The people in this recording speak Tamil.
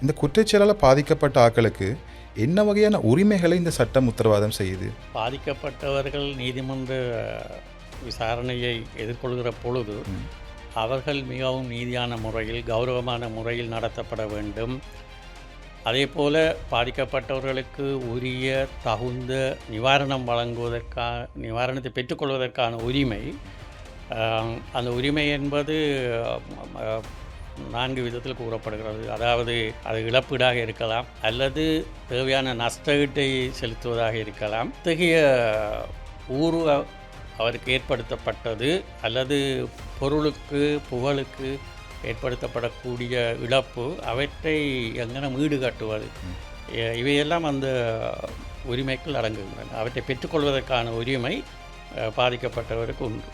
இந்த குற்றச்செயலால் பாதிக்கப்பட்ட ஆட்களுக்கு என்ன வகையான உரிமைகளை இந்த சட்டம் உத்தரவாதம் செய்யுது? பாதிக்கப்பட்டவர்கள் நீதிமன்ற விசாரணையை எதிர்கொள்கிற பொழுது அவர்கள் மிகவும் நீதியான முறையில் கௌரவமான முறையில் நடத்தப்பட வேண்டும். அதே போல் பாதிக்கப்பட்டவர்களுக்கு உரிய தகுந்த நிவாரணம் நிவாரணத்தை பெற்றுக்கொள்வதற்கான உரிமை, அந்த உரிமை என்பது 4 விதத்தில் கூறப்படுகிறது. அதாவது அது இழப்பீடாக இருக்கலாம், அல்லது தேவையான நஷ்டஈட்டை செலுத்துவதாக இருக்கலாம், இத்தகைய ஊறு அவருக்கு ஏற்படுத்தப்பட்டது அல்லது பொருளுக்கு புகழுக்கு ஏற்படுத்தப்படக்கூடிய இழப்பு, அவற்றை எங்கன ஈடுகட்டுவது, இவையெல்லாம் அந்த உரிமைக்குள் அடங்குகின்றன. அவற்றை பெற்றுக்கொள்வதற்கான உரிமை பாதிக்கப்பட்டவருக்கு உண்டு.